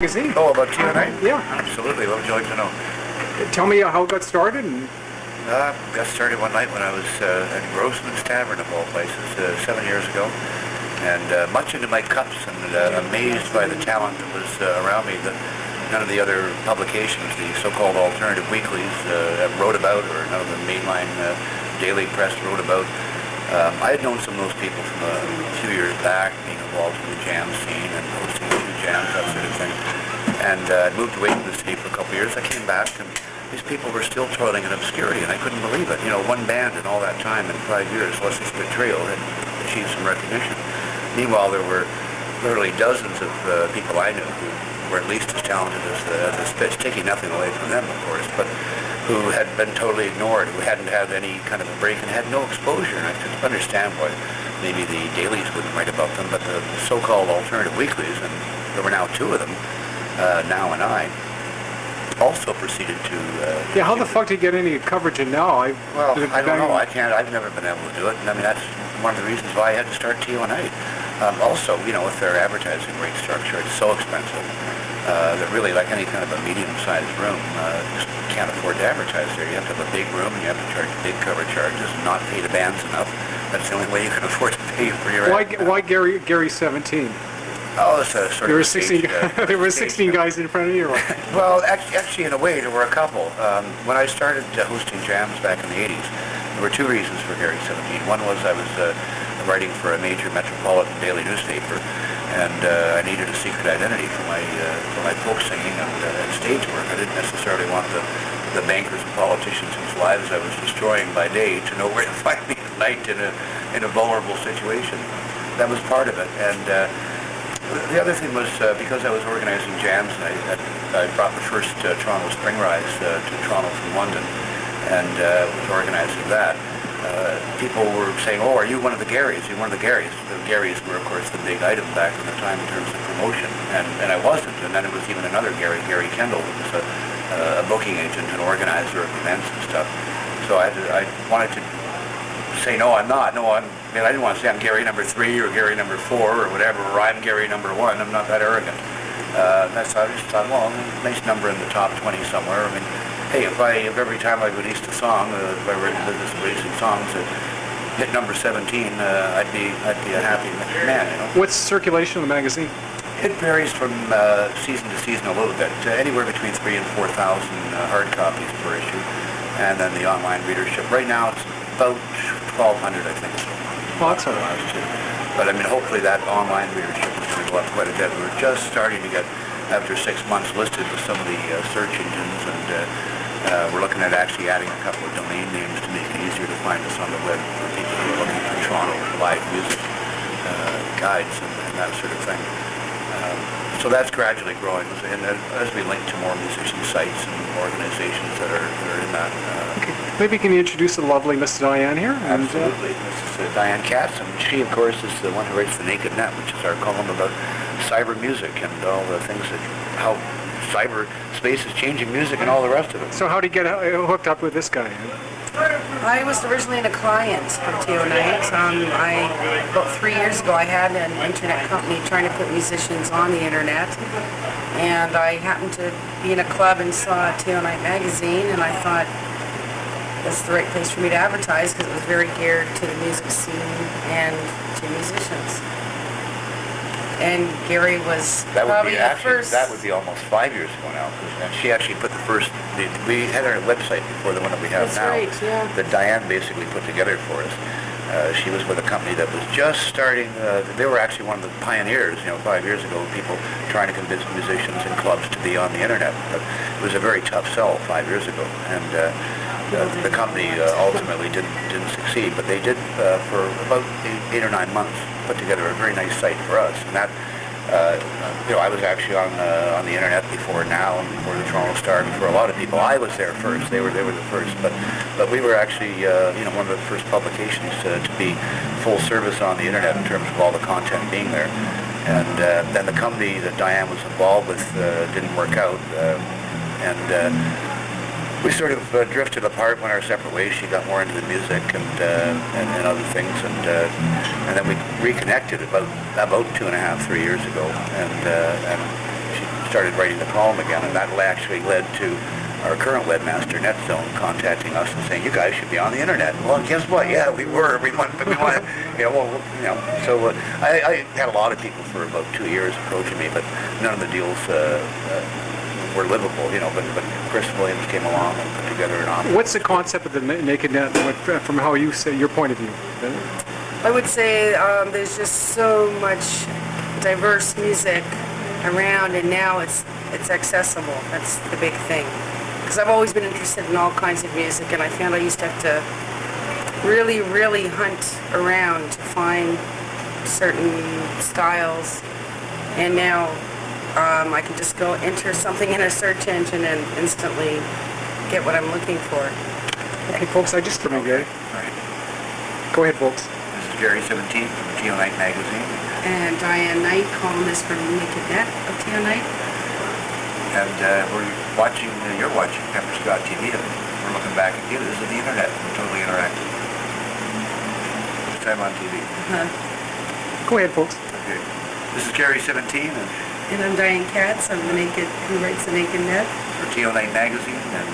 Magazine. Oh, about you and I? Yeah. Absolutely. What would you like to know? Tell me how it got started. Got started one night when I was at Grossman's Tavern, of all places, 7 years ago, and much into my cups and amazed by the talent that was around me that none of the other publications, the so-called alternative weeklies, have wrote about, or none of the mainline daily press wrote about. I had known some of those people from a few years back, being involved in the jam scene and hosting a few jams, that sort of thing. And I moved away from the city for a couple of years. I came back, and these people were still toiling in obscurity, and I couldn't believe it. You know, one band in all that time, in 5 years, Leslie Smith Trio, had achieved some recognition. Meanwhile, there were literally dozens of people I knew who were at least as talented as the Spitz, taking nothing away from them, of course, but who had been totally ignored, who hadn't had any kind of a break and had no exposure. And I could understand why maybe the dailies wouldn't write about them, but the so-called alternative weeklies, and there were now two of them, Now and I, also proceeded to... Yeah, how the fuck did you get any coverage in Now? Well, I don't know. I've never been able to do it. And I mean, that's one of the reasons why I had to start TO&A. Also, you know, with their advertising rate structure, it's so expensive that really, like any kind of a medium-sized room, just can't afford to advertise there. You have to have a big room, and you have to charge big cover charges, and not pay the bands enough. That's the only way you can afford to pay for your... Why Gary 17? Oh, it's a sort there of were 16. There were 16 guys in front of you. Well, actually, in a way, there were a couple. When I started hosting jams back in the 80s, there were two reasons for Gary 17. One was I was writing for a major metropolitan daily newspaper, and I needed a secret identity for my folk singing and stage work. I didn't necessarily want the bankers and politicians whose lives I was destroying by day to know where to find me at night in a vulnerable situation. That was part of it, and the other thing was because I was organizing jams, and I brought the first Toronto Spring Rise to Toronto from London, and was organizing that. People were saying, "Oh, are you one of the Garys? You're one of the Garys." The Garys were, of course, the big item back in the time in terms of promotion, and I wasn't. And then it was even another Gary, Gary Kendall, who was a booking agent and organizer of events and stuff. So I wanted to say, no, I'm not. No, I didn't want to say I'm Gary number 3 or Gary number 4 or whatever, or I'm Gary number 1. I'm not that arrogant. I just thought, well, nice number in the top 20 somewhere. I mean, hey, if every time I released a song, if I were in the business of releasing songs that hit number 17, I'd be a happy man, you know. What's circulation of the magazine? It varies from season to season a little bit, anywhere between 3,000 and 4,000 hard copies per issue, and then the online readership. Right now, it's about 1,200, I think. Well, that's all right. But I mean, hopefully that online readership is going to go up quite a bit. We're just starting to get, after 6 months, listed with some of the search engines, and we're looking at actually adding a couple of domain names to make it easier to find us on the web for people who are looking for Toronto live music guides and that sort of thing. So that's gradually growing, and as we link to more musician sites and organizations that are in that. Okay. Maybe can you introduce the lovely Miss Diane here? Absolutely. This is Diane Katz, and she, of course, is the one who writes The Naked Net, which is our column about cyber music and all the things that, how cyberspace is changing music and all the rest of it. So how did you get hooked up with this guy? I was originally a client of TO&A. About 3 years ago, I had an internet company trying to put musicians on the internet, and I happened to be in a club and saw a TO&A magazine, and I thought that's the right place for me to advertise because it was very geared to the music scene and to musicians. And Gary was probably the first. That would be almost 5 years ago now. And she actually put the first. We had our website before the one that we have now. That's right, yeah. That Diane basically put together for us. She was with a company that was just starting. They were actually one of the pioneers. You know, 5 years ago, people trying to convince musicians and clubs to be on the internet. But it was a very tough sell 5 years ago, and the company ultimately didn't succeed. But they did for about 8 or 9 months put together a very nice site for us, and that. You know, I was actually on the internet before Now and before the Toronto Star, before a lot of people. I was there first. They were the first, but we were actually you know, one of the first publications to be full service on the internet in terms of all the content being there. And then the company that Diane was involved with didn't work out, and we sort of drifted apart, went our separate ways. She got more into the music and other things, and then we reconnected about 2.5, 3 years ago, and started writing the column again, and that actually led to our current webmaster, NetZone, contacting us and saying, "You guys should be on the internet." Well, guess what? Yeah, we were. We wanted, So I had a lot of people for about 2 years approaching me, but none of the deals were livable, But Chris Williams came along and put together an offer. What's the concept of the Naked Net, from how you say, your point of view? I would say there's just so much diverse music around, and now it's accessible. That's the big thing. Because I've always been interested in all kinds of music, and I found I used to have to really, really hunt around to find certain styles, and now I can just go enter something in a search engine and instantly get what I'm looking for. Okay, folks, I just remember. Okay. All right. Go ahead, folks. This is Jerry 17 from Teo Night Magazine. And Diane Knight, columnist from Naked Net of Teo Night. And you're watching Pepper Scott TV. And we're looking back at you. This is the internet. We're totally interactive. First time on TV. Uh-huh. Go ahead, folks. Okay. This is Jerry 17 And I'm Diane Katz. I'm who writes the Naked Net. for Teo Night Magazine. And